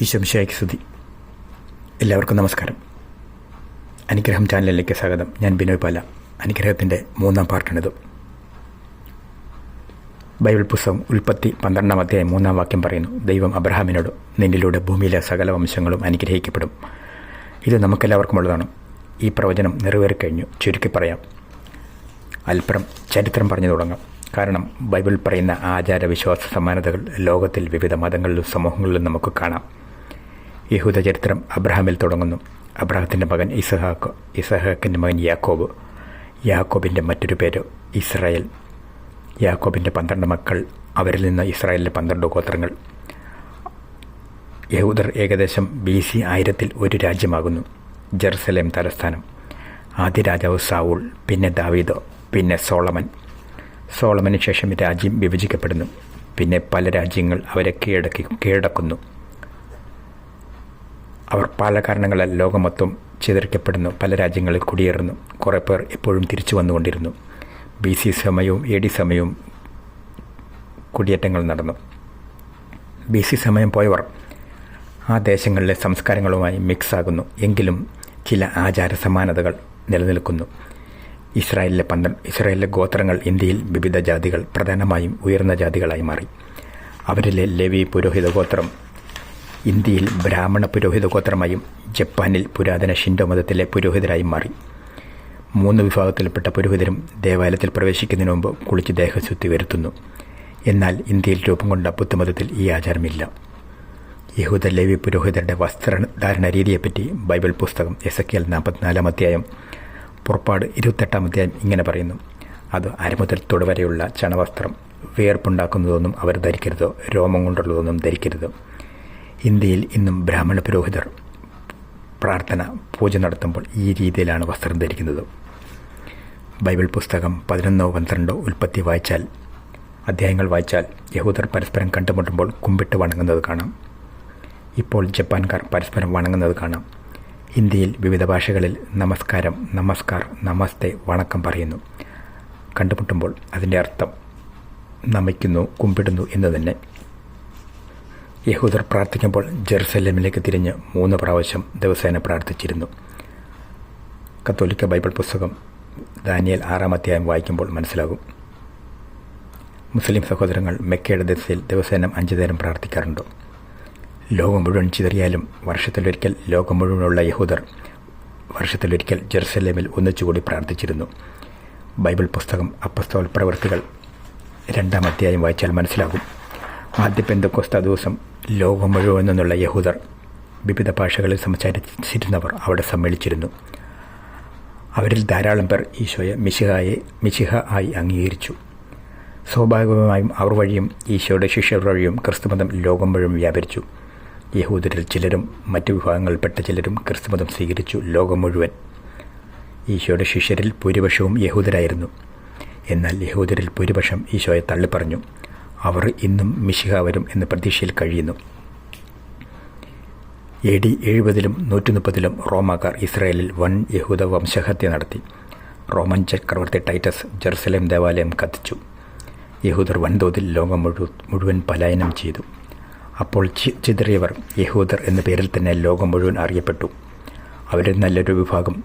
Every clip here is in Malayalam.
ഈശോമിശിഹായ്ക്ക് സ്തുതി. എല്ലാവർക്കും നമസ്കാരം. അനുഗ്രഹം ചാനലിലേക്ക് സ്വാഗതം. ഞാൻ ബിനോയ് പാല. അനുഗ്രഹത്തിൻ്റെ 3-ാം പാർട്ടാണിത്. ബൈബിൾ പുസ്തകം ഉൽപ്പത്തി 12-ാം അധ്യായം 3-ാം വാക്യം പറയുന്നു, ദൈവം അബ്രഹാമിനോട്, നിന്നിലൂടെ ഭൂമിയിലെ സകല വംശങ്ങളും അനുഗ്രഹിക്കപ്പെടും. ഇത് നമുക്കെല്ലാവർക്കുമുള്ളതാണ്. ഈ പ്രവചനം നിറവേറിക്കഴിഞ്ഞു. ചുരുക്കി പറയാം, അല്പം ചരിത്രം പറഞ്ഞു തുടങ്ങാം. കാരണം ബൈബിൾ പറയുന്ന ആചാരവിശ്വാസ സമാനതകൾ ലോകത്തിൽ വിവിധ മതങ്ങളിലും സമൂഹങ്ങളിലും നമുക്ക് കാണാം. യഹൂദ ചരിത്രം അബ്രഹാമിൽ തുടങ്ങുന്നു. അബ്രഹത്തിൻ്റെ മകൻ ഇസഹാക്ക്, ഇസഹാക്കിൻ്റെ മകൻ യാക്കോബ്, യാക്കോബിൻ്റെ മറ്റൊരു പേര് ഇസ്രായേൽ. യാക്കോബിൻ്റെ 12 മക്കൾ, അവരിൽ നിന്ന് ഇസ്രായേലിലെ 12 ഗോത്രങ്ങൾ. യഹൂദർ ഏകദേശം BC 1000-ൽ ഒരു രാജ്യമാകുന്നു. ജെറുസലേം തലസ്ഥാനം. ആദ്യ രാജാവ് സാവൂൾ, പിന്നെ ദാവീദ്, പിന്നെ സോളമന് ശേഷം രാജ്യം വിഭജിക്കപ്പെടുന്നു. പിന്നെ പല രാജ്യങ്ങൾ അവരെ കീഴടക്കുന്നു. അവർ പല കാരണങ്ങളാൽ ലോകം മൊത്തം ചിതറിക്കപ്പെടുന്നു. പല രാജ്യങ്ങളിൽ കുടിയേറുന്നു. കുറേ പേർ എപ്പോഴും തിരിച്ചു വന്നുകൊണ്ടിരുന്നു. BC സമയവും AD സമയവും കുടിയേറ്റങ്ങൾ നടന്നു. BC സമയം പോയവർ ആ ദേശങ്ങളിലെ സംസ്കാരങ്ങളുമായി മിക്സാകുന്നു. എങ്കിലും ചില ആചാര സമാനതകൾ നിലനിൽക്കുന്നു. ഇസ്രായേലിലെ ഗോത്രങ്ങൾ ഇന്ത്യയിൽ വിവിധ ജാതികൾ, പ്രധാനമായും ഉയർന്ന ജാതികളായി മാറി. അവരിലെ ലേവി പുരോഹിത ഗോത്രം ഇന്ത്യയിൽ ബ്രാഹ്മണ പുരോഹിത ഗോത്രമായും ജപ്പാനിൽ പുരാതന ഷിൻഡോ മതത്തിലെ പുരോഹിതരായും മാറി. 3 വിഭാഗത്തിൽപ്പെട്ട പുരോഹിതരും ദേവാലയത്തിൽ പ്രവേശിക്കുന്നതിന് മുമ്പ് കുളിച്ച് ദേഹശുദ്ധി വരുത്തുന്നു. എന്നാൽ ഇന്ത്യയിൽ രൂപം കൊണ്ട ബുദ്ധമതത്തിൽ ഈ ആചാരമില്ല. യഹൂദ ലേവി പുരോഹിതരുടെ വസ്ത്രധാരണ രീതിയെപ്പറ്റി ബൈബിൾ പുസ്തകം എസെക്കിയേൽ 44-ാം അധ്യായം, പുറപ്പാട് 28-ാം അധ്യായം ഇങ്ങനെ പറയുന്നു, അത് അരമുതൽ തുടവരെയുള്ള ചണവസ്ത്രം, വിയർപ്പുണ്ടാക്കുന്നതൊന്നും അവർ ധരിക്കരുത്, രോമം കൊണ്ടുള്ളതൊന്നും ധരിക്കരുത്. ഇന്ത്യയിൽ ഇന്നും ബ്രാഹ്മണ പുരോഹിതർ പ്രാർത്ഥന, പൂജ നടത്തുമ്പോൾ ഈ രീതിയിലാണ് വസ്ത്രം ധരിക്കുന്നത്. ബൈബിൾ പുസ്തകം 11-12 ഉൽപ്പത്തി അധ്യായങ്ങൾ വായിച്ചാൽ യഹൂദർ പരസ്പരം കണ്ടുമുട്ടുമ്പോൾ കുമ്പിട്ട് വണങ്ങുന്നത് കാണാം. ഇപ്പോൾ ജപ്പാൻകാർ പരസ്പരം വണങ്ങുന്നത് കാണാം. ഇന്ത്യയിൽ വിവിധ ഭാഷകളിൽ നമസ്കാരം, നമസ്കാർ, നമസ്തേ, വണക്കം പറയുന്നു. കണ്ടുമുട്ടുമ്പോൾ അതിൻ്റെ അർത്ഥം നമിക്കുന്നു, കുമ്പിടുന്നു എന്ന് തന്നെ. യഹൂദർ പ്രാർത്ഥിക്കുമ്പോൾ ജെറുസലേമിലേക്ക് തിരിഞ്ഞ് 3 പ്രാവശ്യം ദിവസേന പ്രാർത്ഥിച്ചിരുന്നു. കത്തോലിക്ക ബൈബിൾ പുസ്തകം ദാനിയേൽ 6-ാം അധ്യായം വായിക്കുമ്പോൾ മനസ്സിലാകും. മുസ്ലിം സഹോദരങ്ങൾ മെക്കയുടെ ദിസയിൽ ദിവസേന 5 നേരം പ്രാർത്ഥിക്കാറുണ്ട്. ലോകം മുഴുവൻ ചിതറിയാലും വർഷത്തിലൊരിക്കൽ ലോകം മുഴുവനുള്ള യഹൂദർ വർഷത്തിലൊരിക്കൽ ജെറുസലേമിൽ ഒന്നിച്ചുകൂടി പ്രാർത്ഥിച്ചിരുന്നു. ബൈബിൾ പുസ്തകം അപ്പസ്തോല പ്രവൃത്തികൾ 2-ാം അധ്യായം വായിച്ചാൽ മനസ്സിലാകും. ആദ്യ പെന്തക്കോസ്ത ദിവസം ലോകം മുഴുവൻ നിന്നുള്ള യഹൂദർ, വിവിധ ഭാഷകളിൽ സംസാരിച്ചിരുന്നവർ അവിടെ സമ്മേളിച്ചിരുന്നു. അവരിൽ ധാരാളം പേർ ഈശോയെ മിശിഹ ആയി അംഗീകരിച്ചു. സ്വാഭാവികമായും അവർ വഴിയും ഈശോയുടെ ശിഷ്യർ വഴിയും ക്രിസ്തുമതം ലോകം മുഴുവൻ വ്യാപരിച്ചു. യഹൂദരിൽ ചിലരും മറ്റു വിഭാഗങ്ങളിൽപ്പെട്ട ചിലരും ക്രിസ്തുമതം സ്വീകരിച്ചു. ലോകം മുഴുവൻ. ഈശോയുടെ ശിഷ്യരിൽ ഭൂരിപക്ഷവും യഹൂദരായിരുന്നു. എന്നാൽ യഹൂദരിൽ ഭൂരിപക്ഷം ഈശോയെ തള്ളിപ്പറഞ്ഞു. അവർ ഇന്നും മിശിഹ വരും എന്ന പ്രതീക്ഷയിൽ കഴിയുന്നു. AD 70-ലും 130-ലും റോമാക്കാർ ഇസ്രായേലിൽ വൻ യഹൂദ വംശഹത്യ നടത്തി. റോമൻ ചക്രവർത്തി ടൈറ്റസ് ജെറുസലേം ദേവാലയം കത്തിച്ചു. യഹൂദർ വൻതോതിൽ ലോകം മുഴുവൻ പലായനം ചെയ്തു. അപ്പോൾ ചിതറിയവർ യഹൂദർ എന്ന പേരിൽ തന്നെ ലോകം മുഴുവൻ അറിയപ്പെട്ടു. അവരിൽ നല്ലൊരു വിഭാഗം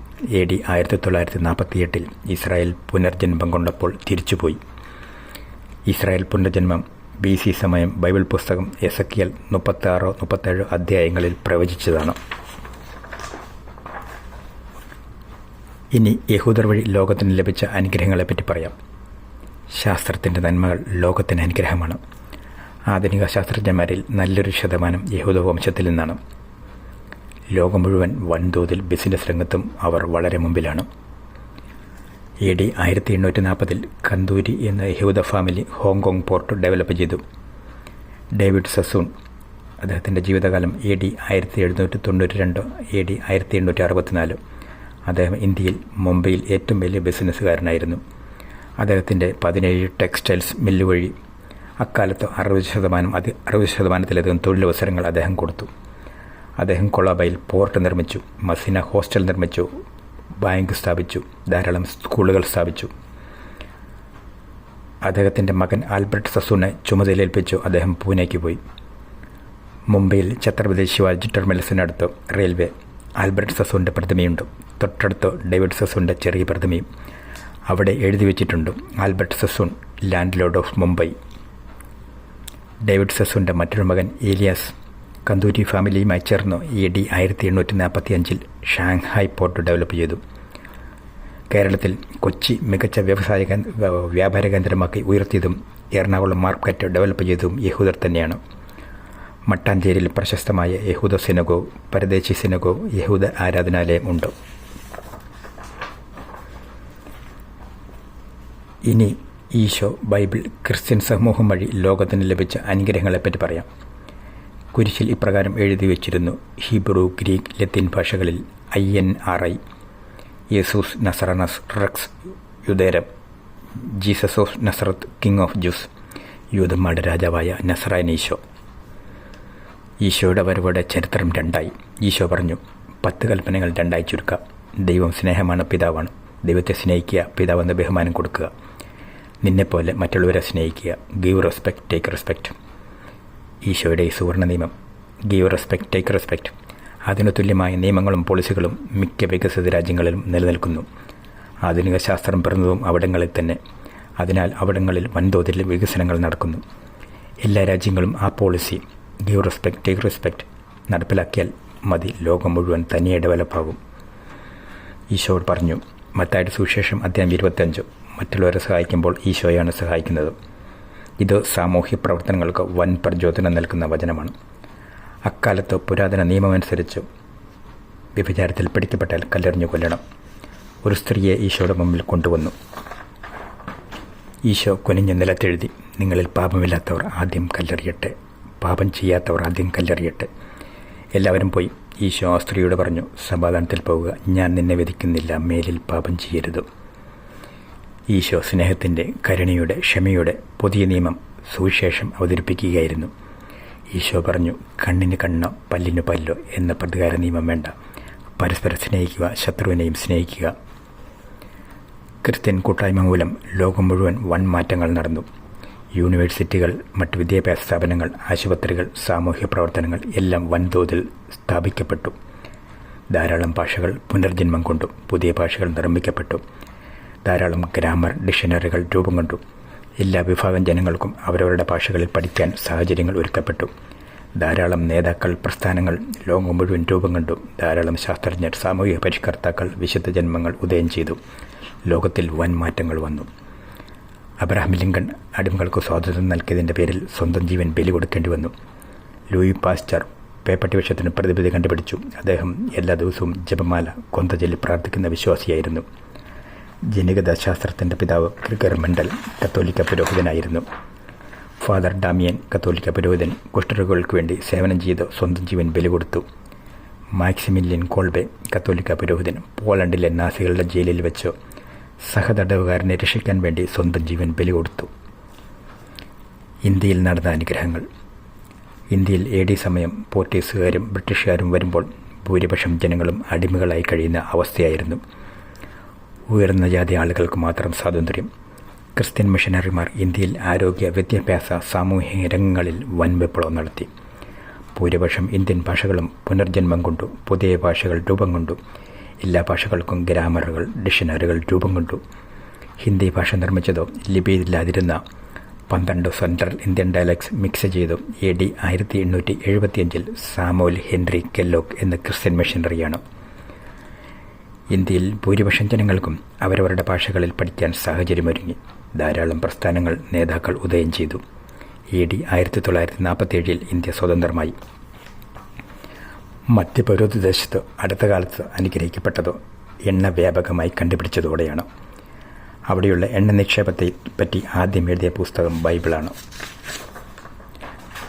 AD 1948-ൽ ഇസ്രായേൽ പുനർജന്മം കൊണ്ടപ്പോൾ തിരിച്ചുപോയി. ഇസ്രായേൽ പുനർജന്മം BC സമയം ബൈബിൾ പുസ്തകം എസെക്കിയേൽ 36-37 അധ്യായങ്ങളിൽ പ്രവചിച്ചതാണ്. ഇനി യഹൂദർ വഴി ലോകത്തിന് ലഭിച്ച അനുഗ്രഹങ്ങളെപ്പറ്റി പറയാം. ശാസ്ത്രത്തിൻ്റെ നന്മകൾ ലോകത്തിന് അനുഗ്രഹമാണ്. ആധുനിക ശാസ്ത്രജ്ഞന്മാരിൽ നല്ലൊരു ശതമാനം യഹൂദ വംശത്തിൽ നിന്നാണ്. ലോകം മുഴുവൻ വൻതോതിൽ ബിസിനസ് രംഗത്തും അവർ വളരെ മുമ്പിലാണ്. AD 1840-ൽ കന്തൂരി എന്ന യഹൂദ ഫാമിലി ഹോങ്കോങ് പോർട്ട് ഡെവലപ്പ് ചെയ്തു. ഡേവിഡ് സസൂൺ, അദ്ദേഹത്തിൻ്റെ ജീവിതകാലം AD 1792 AD 1864. അദ്ദേഹം ഇന്ത്യയിൽ മുംബൈയിൽ ഏറ്റവും വലിയ ബിസിനസ്സുകാരനായിരുന്നു. അദ്ദേഹത്തിൻ്റെ 17 ടെക്സ്റ്റൈൽസ് മില്ല് വഴി അക്കാലത്ത് 60%-ലധികം തൊഴിലവസരങ്ങൾ അദ്ദേഹം കൊടുത്തു. അദ്ദേഹം കൊളാബയിൽ പോർട്ട് നിർമ്മിച്ചു, മസീന ഹോസ്റ്റൽ നിർമ്മിച്ചു, ബാങ്ക് സ്ഥാപിച്ചു, ധാരാളം സ്കൂളുകൾ സ്ഥാപിച്ചു. അദ്ദേഹത്തിൻ്റെ മകൻ ആൽബർട്ട് സസൂനെ ചുമതലയേൽപ്പിച്ചു അദ്ദേഹം പൂനെക്ക് പോയി. മുംബൈയിൽ ഛത്രപതി ശിവാജി ടെർമിനസിനടുത്ത് റെയിൽവേ ആൽബർട്ട് സസൂൻ്റെ പ്രതിമയുണ്ട്. തൊട്ടടുത്ത് ഡേവിഡ് സസൂൻ്റെ ചെറിയ പ്രതിമയും. അവിടെ എഴുതി വച്ചിട്ടുണ്ട്, Albert Sassoon, landlord of Mumbai. David സസൂൻ്റെ മറ്റൊരു മകൻ ഏലിയാസ് കന്തൂരി ഫാമിലിയുമായി ചേർന്ന് AD 1845 ഷാങ്ഹായ് പോർട്ട് ഡെവലപ്പ് ചെയ്തു. കേരളത്തിൽ കൊച്ചി മികച്ച വ്യാപാര കേന്ദ്രമാക്കി ഉയർത്തിയതും എറണാകുളം മാർക്കറ്റ് ഡെവലപ്പ് ചെയ്തതും യഹൂദർ തന്നെയാണ്. മട്ടാഞ്ചേരിയിൽ പ്രശസ്തമായ യഹൂദ സിനഗോഗ്, പരദേശി സിനഗോഗ്, യഹൂദ ആരാധനാലയം ഉണ്ട്. ഇനി ഈശോ, ബൈബിൾ, ക്രിസ്ത്യൻ സമൂഹം വഴി ലോകത്തിന് ലഭിച്ച അനുഗ്രഹങ്ങളെപ്പറ്റി പറയാം. കുരിശിൽ ഇപ്രകാരം എഴുതി വച്ചിരുന്നു: ഹീബ്രു, ഗ്രീക്ക്, ലത്തീൻ ഭാഷകളിൽ INRI, യേസൂസ് നസറനസ് റെക്സ് യുദേരം, Jesus of Nazareth, king of Jews, യൂദന്മാരുടെ രാജാവായ നസറായൻ ഈശോ. ഈശോയുടെ വരവോടെ ചരിത്രം രണ്ടായി. ഈശോ പറഞ്ഞു, 10 കൽപ്പനകൾ രണ്ടായി ചുരുക്കാം. ദൈവം സ്നേഹമാണ്, പിതാവാണ്. ദൈവത്തെ സ്നേഹിക്കുക, പിതാവെന്ന് ബഹുമാനം കൊടുക്കുക. നിന്നെപ്പോലെ മറ്റുള്ളവരെ സ്നേഹിക്കുക. Give respect, take respect. ഈശോയുടെ ഈ സുവർണ്ണ നിയമം, ഗീവ് റെസ്പെക്റ്റ്, ടേക്ക് റെസ്പെക്റ്റ്, അതിനു തുല്യമായ നിയമങ്ങളും പോളിസികളും മിക്ക വികസിത രാജ്യങ്ങളിലും നിലനിൽക്കുന്നു. ആധുനിക ശാസ്ത്രം പിറന്നതും അവിടങ്ങളിൽ തന്നെ. അതിനാൽ അവിടങ്ങളിൽ വൻതോതിൽ വികസനങ്ങൾ നടക്കുന്നു. എല്ലാ രാജ്യങ്ങളും ആ policy, give respect, take respect, നടപ്പിലാക്കിയാൽ മതി, ലോകം മുഴുവൻ തനിയെ ഡെവലപ്പാകും. ഈശോ പറഞ്ഞു. മത്തായിയുടെ സുവിശേഷം അധ്യായം 25. മറ്റുള്ളവരെ സഹായിക്കുമ്പോൾ ഈശോയാണ് സഹായിക്കുന്നത്. ഇത് സാമൂഹ്യ പ്രവർത്തനങ്ങൾക്ക് വൻ പ്രചോദനം നൽകുന്ന വചനമാണ്. അക്കാലത്ത് പുരാതന നിയമമനുസരിച്ച് വ്യഭിചാരത്തിൽ പിടിക്കപ്പെട്ടാൽ കല്ലെറിഞ്ഞു കൊല്ലണം. ഒരു സ്ത്രീയെ ഈശോയുടെ മുമ്പിൽ കൊണ്ടുവന്നു. ഈശോ കുനിഞ്ഞ് നിലത്തെഴുതി, നിങ്ങളിൽ പാപമില്ലാത്തവർ ആദ്യം കല്ലെറിയട്ടെ, പാപം ചെയ്യാത്തവർ ആദ്യം കല്ലെറിയട്ടെ. എല്ലാവരും പോയി. ഈശോ ആ സ്ത്രീയോട് പറഞ്ഞു, സമാധാനത്തിൽ പോവുക, ഞാൻ നിന്നെ വിധിക്കുന്നില്ല, മേലിൽ പാപം ചെയ്യരുത്. ഈശോ സ്നേഹത്തിൻ്റെ, കരുണയുടെ, ക്ഷമയുടെ പുതിയ നിയമം, സുവിശേഷം അവതരിപ്പിക്കുകയായിരുന്നു. ഈശോ പറഞ്ഞു, കണ്ണിന് കണ്ണോ പല്ലിന് പല്ലോ എന്ന പ്രതികാര നിയമം വേണ്ട. പരസ്പരം സ്നേഹിക്കുക, ശത്രുവിനെയും സ്നേഹിക്കുക. ക്രിസ്ത്യൻ കൂട്ടായ്മ മൂലം ലോകം മുഴുവൻ വൻ മാറ്റങ്ങൾ നടന്നു. യൂണിവേഴ്സിറ്റികൾ, മറ്റ് വിദ്യാഭ്യാസ സ്ഥാപനങ്ങൾ, ആശുപത്രികൾ, സാമൂഹ്യ പ്രവർത്തനങ്ങൾ എല്ലാം വൻതോതിൽ സ്ഥാപിക്കപ്പെട്ടു. ധാരാളം ഭാഷകൾ പുനർജന്മം കൊണ്ടു. പുതിയ ഭാഷകൾ നിർമ്മിക്കപ്പെട്ടു. ധാരാളം ഗ്രാമർ, ഡിക്ഷണറികൾ രൂപം കൊണ്ടു. എല്ലാ വിഭാഗം ജനങ്ങൾക്കും അവരവരുടെ ഭാഷകളിൽ പഠിക്കാൻ സാഹചര്യങ്ങൾ ഒരുക്കപ്പെട്ടു. ധാരാളം നേതാക്കൾ, പ്രസ്ഥാനങ്ങൾ ലോകം മുഴുവൻ രൂപം കണ്ടു. ധാരാളം ശാസ്ത്രജ്ഞർ, സാമൂഹിക പരിഷ്കർത്താക്കൾ, വിശുദ്ധ ജന്മങ്ങൾ ഉദയം ചെയ്തു. ലോകത്തിൽ വൻ മാറ്റങ്ങൾ വന്നു. അബ്രഹാം ലിങ്കൺ അടിമകൾക്ക് സ്വാതന്ത്ര്യം നൽകിയതിൻ്റെ പേരിൽ സ്വന്തം ജീവൻ ബലി കൊടുക്കേണ്ടി വന്നു. ലൂയി പാസ്റ്റർ പേപ്പട്ടി വിഷത്തിന് പ്രതിവിധി കണ്ടുപിടിച്ചു. അദ്ദേഹം എല്ലാ ദിവസവും ജപമാല കൊന്ത ചൊല്ലി പ്രാർത്ഥിക്കുന്ന വിശ്വാസിയായിരുന്നു. ജനിതകശാസ്ത്രത്തിൻ്റെ പിതാവ് ഗ്രിഗർ മെൻഡൽ കത്തോലിക്ക പുരോഹിതനായിരുന്നു. ഫാദർ ഡാമിയൻ കത്തോലിക്ക പുരോഹിതൻ കുഷ്ഠരോഗികൾക്ക് വേണ്ടി സേവനം ചെയ്ത് സ്വന്തം ജീവൻ ബലി കൊടുത്തു. മാക്സിമിലിയൻ കോൾബെ കത്തോലിക്ക പുരോഹിതൻ പോളണ്ടിലെ നാസികളുടെ ജയിലിൽ വെച്ച് സഹതടവുകാരനെ രക്ഷിക്കാൻ വേണ്ടി സ്വന്തം ജീവൻ ബലി കൊടുത്തു. ഇന്ത്യയിൽ നടന്ന അനുഗ്രഹങ്ങൾ. ഇന്ത്യയിൽ AD സമയം പോർട്ടുഗീസുകാരും ബ്രിട്ടീഷുകാരും വരുമ്പോൾ ഭൂരിപക്ഷം ജനങ്ങളും അടിമകളായി കഴിയുന്ന അവസ്ഥയായിരുന്നു. ഉയർന്ന ജാതി ആളുകൾക്ക് മാത്രം സ്വാതന്ത്ര്യം. ക്രിസ്ത്യൻ മിഷനറിമാർ ഇന്ത്യയിൽ ആരോഗ്യ, വിദ്യാഭ്യാസ, സാമൂഹിക രംഗങ്ങളിൽ വൻ വിപ്ലവം നടത്തി. ഭൂരിപക്ഷം ഇന്ത്യൻ ഭാഷകളും പുനർജന്മം കൊണ്ടു. പുതിയ ഭാഷകൾ രൂപം കൊണ്ടു. എല്ലാ ഭാഷകൾക്കും ഗ്രാമറുകൾ, ഡിക്ഷണറികൾ രൂപം കൊണ്ടു. ഹിന്ദി ഭാഷ നിർമ്മിച്ചതോ ലിപിയില്ലാതിരുന്ന 12 സെൻട്രൽ ഇന്ത്യൻ ഡയലക്ട്സ് മിക്സ് ചെയ്തു AD 1875 സാമുവൽ ഹെൻറി കെല്ലോഗ് എന്ന ക്രിസ്ത്യൻ മിഷനറിയാണ്. ഇന്ത്യയിൽ ഭൂരിപക്ഷം ജനങ്ങൾക്കും അവരവരുടെ ഭാഷകളിൽ പഠിക്കാൻ സാഹചര്യമൊരുങ്ങി. ധാരാളം പ്രസ്ഥാനങ്ങൾ, നേതാക്കൾ ഉദയം ചെയ്തു. AD 1947 ഇന്ത്യ സ്വതന്ത്രമായി. മധ്യപൂർവദേശത്ത് അടുത്ത കാലത്ത് അനുഗ്രഹിക്കപ്പെട്ടതോ എണ്ണ വ്യാപകമായി കണ്ടുപിടിച്ചതോടെയാണ്. അവിടെയുള്ള എണ്ണ നിക്ഷേപത്തെ പറ്റി ആദ്യം എഴുതിയ പുസ്തകം ബൈബിളാണ്.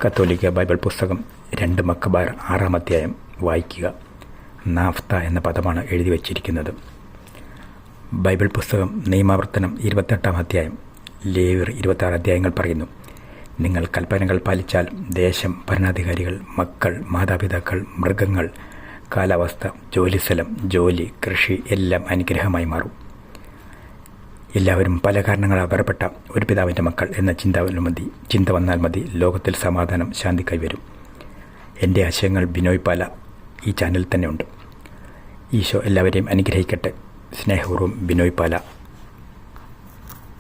കത്തോലിക്ക ബൈബിൾ പുസ്തകം 2 മക്കബാർ 6-ാം അധ്യായം വായിക്കുക. നാഫ്ത എന്ന പദമാണ് എഴുതി വച്ചിരിക്കുന്നത്. ബൈബിൾ പുസ്തകം നിയമാവർത്തനം 28-ാം അധ്യായം, ലേവ്യർ 26 അധ്യായങ്ങൾ പറയുന്നു, നിങ്ങൾ കൽപ്പനകൾ പാലിച്ചാൽ ദേശം, ഭരണാധികാരികൾ, മക്കൾ, മാതാപിതാക്കൾ, മൃഗങ്ങൾ, കാലാവസ്ഥ, ജോലിസ്ഥലം, ജോലി, കൃഷി എല്ലാം അനുഗ്രഹമായി മാറും. എല്ലാവരും പല കാരണങ്ങളാൽ വേർപെട്ട ഒരു പിതാവിൻ്റെ മക്കൾ എന്ന ചിന്ത വന്നാൽ മതി. ലോകത്തിൽ സമാധാനം, ശാന്തി കൈവരും. എൻ്റെ ആശയങ്ങൾ ബിനോയ് പാല ഈ ചാനലിൽ തന്നെ ഉണ്ട്. ഈശോ എല്ലാവരെയും അനുഗ്രഹിക്കട്ടെ. സ്നേഹപൂർവ്വം ബിനോയ് പാല.